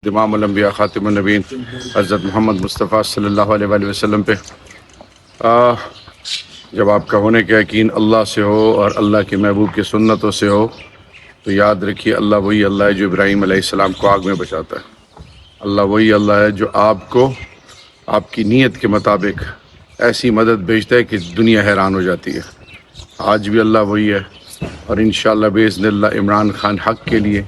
امام الانبیاء خاتم النبیین حضرت محمد مصطفیٰ صلی اللہ علیہ وآلہ وسلم پہ جب آپ کا ہونے کا یقین اللہ سے ہو اور اللہ کے محبوب کی سنتوں سے ہو تو یاد رکھیے اللہ وہی اللہ ہے جو ابراہیم علیہ السلام کو آگ میں بچاتا ہے۔ اللہ وہی اللہ ہے جو آپ کو آپ کی نیت کے مطابق ایسی مدد بھیجتا ہے کہ دنیا حیران ہو جاتی ہے۔ آج بھی اللہ وہی ہے اور انشاءاللہ باذن اللہ عمران خان حق کے لیے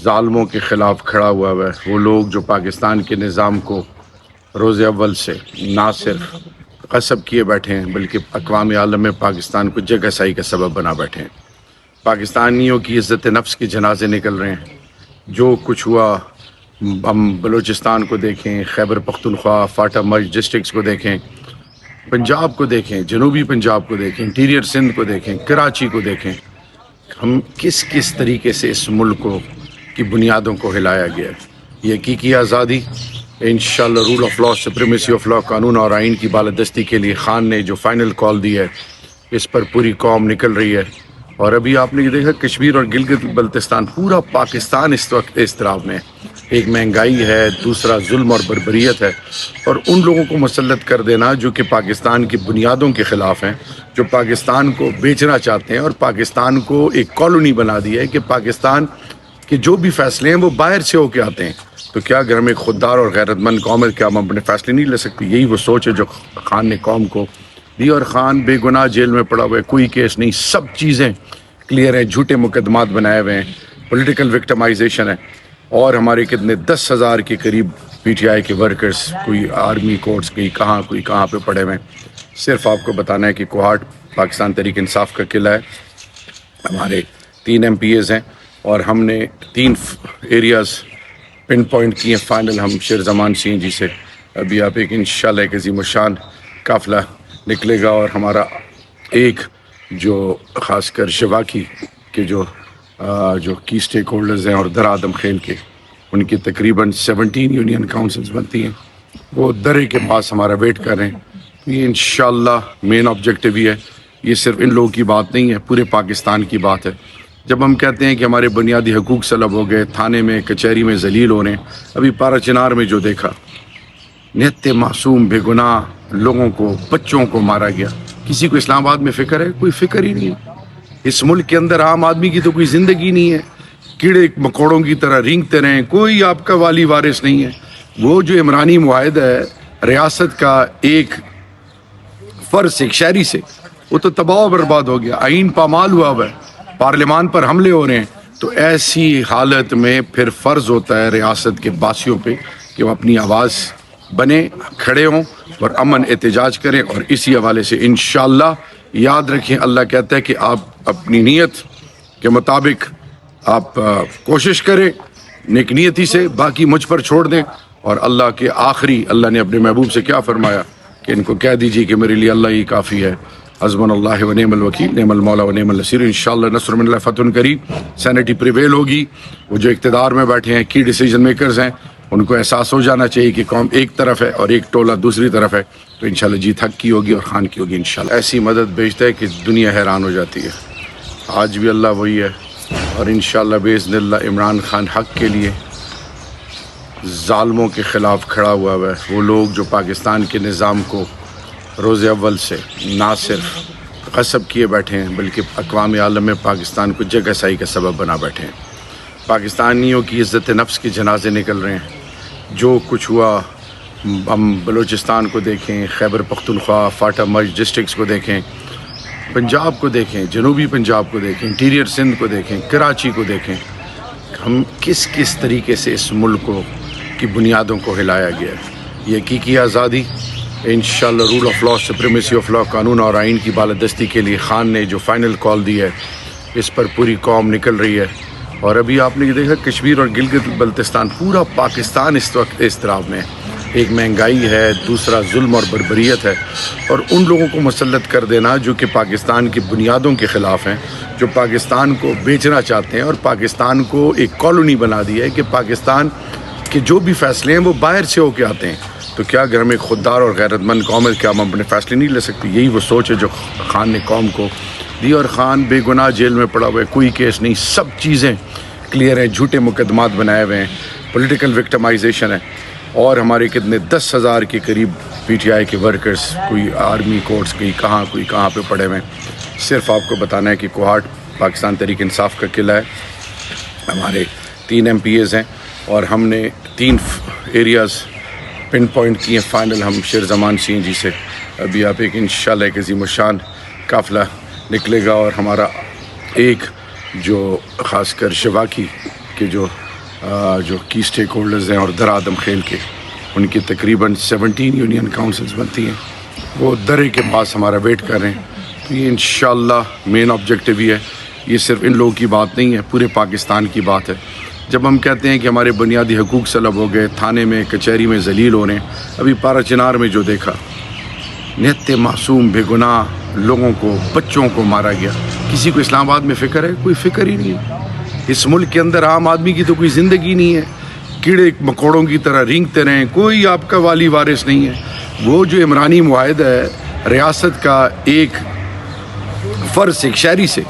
ظالموں کے خلاف کھڑا ہوا ہے۔ وہ لوگ جو پاکستان کے نظام کو روز اول سے نہ صرف غصب کیے بیٹھے ہیں بلکہ اقوام عالم میں پاکستان کو جگ سائی کا سبب بنا بیٹھے ہیں۔ پاکستانیوں کی عزت نفس کے جنازے نکل رہے ہیں۔ جو کچھ ہوا ہم بلوچستان کو دیکھیں، خیبر پختونخوا، فاٹا مرج ڈسٹرکٹس کو دیکھیں، پنجاب کو دیکھیں، جنوبی پنجاب کو دیکھیں، انٹیریئر سندھ کو دیکھیں، کراچی کو دیکھیں، ہم کس طریقے سے اس ملک کو کی بنیادوں کو ہلایا گیا ہے۔ یہ حقیقی آزادی انشاءاللہ rule of law, supremacy of law, قانون اور آئین کی بالادستی کے لیے خان نے جو فائنل کال دی ہے اس پر پوری قوم نکل رہی ہے۔ اور ابھی آپ نے یہ دیکھا کشمیر اور گلگت بلتستان، پورا پاکستان اس وقت اضطراب میں ہے۔ ایک مہنگائی ہے، دوسرا ظلم اور بربریت ہے، اور ان لوگوں کو مسلط کر دینا جو کہ پاکستان کی بنیادوں کے خلاف ہیں، جو پاکستان کو بیچنا چاہتے ہیں اور پاکستان کو ایک کالونی بنا دی ہے کہ پاکستان کہ جو بھی فیصلے ہیں وہ باہر سے ہو کے آتے ہیں۔ تو کیا اگر ہم ایک خوددار اور غیرت مند قوم ہے کیا ہم اپنے فیصلے نہیں لے سکتے؟ یہی وہ سوچ ہے جو خان نے قوم کو دی، اور خان بے گناہ جیل میں پڑا ہوا ہے، کوئی کیس نہیں، سب چیزیں کلیئر ہیں، جھوٹے مقدمات بنائے ہوئے ہیں، پولیٹیکل وکٹمائزیشن ہے، اور ہمارے کتنے 10,000 کے قریب پی ٹی آئی کے ورکرز، کوئی آرمی کورٹس، کوئی کہاں پہ پڑے ہوئے ہیں۔ صرف آپ کو بتانا ہے کہ کوہاٹ پاکستان تحریک انصاف کا قلعہ ہے، ہمارے 3 MPAs ہیں، اور ہم نے 3 ایریاز پن پوائنٹ کیے ہیں فائنل۔ ہم شیر زمان سنگھ جی سے ابھی آپ ایک انشاءاللہ ایک عظیم الشان قافلہ نکلے گا، اور ہمارا ایک جو خاص کر شواکی کے جو کی سٹیک ہولڈرز ہیں اور درآدم خیل کے، ان کی تقریباً 17 یونین کاؤنسلز بنتی ہیں، وہ درے کے پاس ہمارا ویٹ کر رہے ہیں۔ یہ انشاءاللہ مین آبجیکٹیو ہی ہے، یہ صرف ان لوگوں کی بات نہیں ہے، پورے پاکستان کی بات ہے۔ جب ہم کہتے ہیں کہ ہمارے بنیادی حقوق سلب ہو گئے، تھانے میں کچہری میں ذلیل ہو رہے ہیں، ابھی پارا چنار میں جو دیکھا، نہتے معصوم بے گناہ لوگوں کو، بچوں کو مارا گیا، کسی کو اسلام آباد میں فکر ہے؟ کوئی فکر ہی نہیں ہے۔ اس ملک کے اندر عام آدمی کی تو کوئی زندگی نہیں ہے، کیڑے مکوڑوں کی طرح رینگتے رہیں، کوئی آپ کا والی وارث نہیں ہے۔ وہ جو عمرانی معاہدہ ہے ریاست کا ایک فرض ایک شہری سے، وہ تو تباہ و برباد ہو گیا، آئین پامال ہوا ہے، پارلیمان پر حملے ہو رہے ہیں۔ تو ایسی حالت میں پھر فرض ہوتا ہے ریاست کے باسیوں پہ کہ وہ اپنی آواز بنے، کھڑے ہوں اور امن احتجاج کریں، اور اسی حوالے سے انشاءاللہ یاد رکھیں اللہ کہتا ہے کہ آپ اپنی نیت کے مطابق آپ کوشش کریں نیک نیتی سے، باقی مجھ پر چھوڑ دیں۔ اور اللہ کے آخری اللہ نے اپنے محبوب سے کیا فرمایا کہ ان کو کہہ دیجیے کہ میرے لیے اللہ ہی کافی ہے، حسبنا اللہ و نعم الوکیل، نعم المولا و نعم النصیر۔ انشاءاللہ نصر من اللہ فتح قریب، سینٹی پریویل ہوگی۔ وہ جو اقتدار میں بیٹھے ہیں، کی ڈیسیجن میکرز ہیں، ان کو احساس ہو جانا چاہیے کہ قوم ایک طرف ہے اور ایک ٹولہ دوسری طرف ہے، تو انشاءاللہ جیت حق کی ہوگی اور خان کی ہوگی انشاءاللہ۔ ایسی مدد بھیجتا ہے کہ دنیا حیران ہو جاتی ہے۔ آج بھی اللہ وہی ہے اور انشاءاللہ باذن اللہ عمران خان حق کے لیے ظالموں کے خلاف کھڑا ہوا ہے۔ وہ لوگ جو پاکستان کے نظام کو روز اول سے نہ صرف غصب کیے بیٹھے ہیں بلکہ اقوام عالم میں پاکستان کو جگ سائی کا سبب بنا بیٹھے ہیں۔ پاکستانیوں کی عزت نفس کے جنازے نکل رہے ہیں۔ جو کچھ ہوا ہم بلوچستان کو دیکھیں، خیبر پختونخوا، فاٹا مرج ڈسٹرکٹس کو دیکھیں، پنجاب کو دیکھیں، جنوبی پنجاب کو دیکھیں، انٹیریئر سندھ کو دیکھیں، کراچی کو دیکھیں، ہم کس طریقے سے اس ملک کو کی بنیادوں کو ہلایا گیا ہے۔ یہ حقیقی آزادی انشاءاللہ rule of law, supremacy of law, قانون اور آئین کی بالادستی کے لیے خان نے جو فائنل کال دی ہے اس پر پوری قوم نکل رہی ہے۔ اور ابھی آپ نے یہ دیکھا کشمیر اور گلگت بلتستان، پورا پاکستان اس وقت اضطراب میں ہے۔ ایک مہنگائی ہے، دوسرا ظلم اور بربریت ہے، اور ان لوگوں کو مسلط کر دینا جو کہ پاکستان کی بنیادوں کے خلاف ہیں، جو پاکستان کو بیچنا چاہتے ہیں اور پاکستان کو ایک کالونی بنا دی ہے کہ پاکستان کہ جو بھی فیصلے ہیں وہ باہر سے ہو کے آتے ہیں۔ تو کیا اگر ہم ایک خوددار اور غیرت مند قوم ہے کیا ہم اپنے فیصلے نہیں لے سکتے؟ یہی وہ سوچ ہے جو خان نے قوم کو دی، اور خان بے گناہ جیل میں پڑا ہوا ہے، کوئی کیس نہیں، سب چیزیں کلیئر ہیں, جھوٹے مقدمات بنائے ہوئے ہیں, پولیٹیکل وکٹمائزیشن ہے, اور ہمارے کتنے 10,000 کے قریب پی ٹی آئی کے ورکرز, کوئی آرمی کورٹس, کوئی کہاں پہ پڑے ہوئے ہیں. صرف آپ کو بتانا ہے کہ کوہاٹ پاکستان تحریک انصاف کا قلعہ ہے, ہمارے 3 MPAs ہیں, اور ہم نے 3 ایریاز پن پوائنٹ کیے ہیں فائنل. ہم شیر زمان CNG سے ابھی آپ ایک انشاءاللہ ایک عظیم الشان قافلہ نکلے گا, اور ہمارا ایک جو خاص کر شواکی کے جو کی اسٹیک ہولڈرز ہیں اور درآدم خیل کے, ان کی تقریباً 17 یونین کاؤنسلز بنتی ہیں, وہ درے کے پاس ہمارا ویٹ کر رہے ہیں. تو یہ انشاءاللہ مین آبجیکٹیو ہی ہے. یہ صرف ان لوگوں کی بات نہیں ہے, پورے پاکستان کی بات ہے. جب ہم کہتے ہیں کہ ہمارے بنیادی حقوق سلب ہو گئے, تھانے میں کچہری میں ذلیل ہو رہے ہیں, ابھی پارا چنار میں جو دیکھا, نہت معصوم بے گناہ لوگوں کو, بچوں کو مارا گیا. کسی کو اسلام آباد میں فکر ہے؟ کوئی فکر ہی نہیں ہے. اس ملک کے اندر عام آدمی کی تو کوئی زندگی نہیں ہے, کیڑے مکوڑوں کی طرح رینگتے رہیں, کوئی آپ کا والی وارث نہیں ہے. وہ جو عمرانی معاہدہ ہے ریاست کا ایک فرض ایک شہری سے,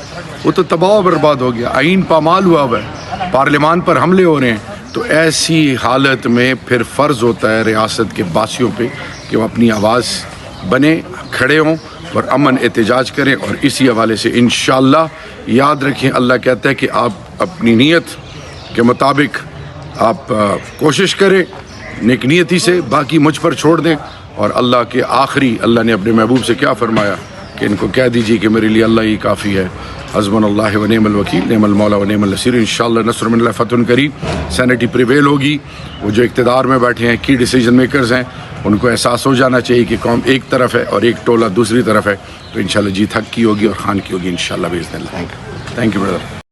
وہ تو تباہ و برباد ہو گیا, آئین پامال ہوا ہوا ہے, پارلیمان پر حملے ہو رہے ہیں. تو ایسی حالت میں پھر فرض ہوتا ہے ریاست کے باسیوں پہ کہ وہ اپنی آواز بنے, کھڑے ہوں اور امن احتجاج کریں. اور اسی حوالے سے انشاءاللہ یاد رکھیں, اللہ کہتا ہے کہ آپ اپنی نیت کے مطابق آپ کوشش کریں نیک نیتی سے, باقی مجھ پر چھوڑ دیں. اور اللہ کے آخری, اللہ نے اپنے محبوب سے کیا فرمایا کہ ان کو کہہ دیجیے کہ میرے لیے اللہ ہی کافی ہے, حسبنا اللہ و نعم الوکیل, نعم المولا و نعم النصیر. انشاءاللہ نصر من اللہ فتح قریب, سینٹی پریویل ہوگی. وہ جو اقتدار میں بیٹھے ہیں, کی ڈیسیجن میکرز ہیں, ان کو احساس ہو جانا چاہیے کہ قوم ایک طرف ہے اور ایک ٹولہ دوسری طرف ہے. تو انشاءاللہ جیت حق کی ہوگی اور خان کی ہوگی انشاءاللہ باذن اللہ. Thank you Brother.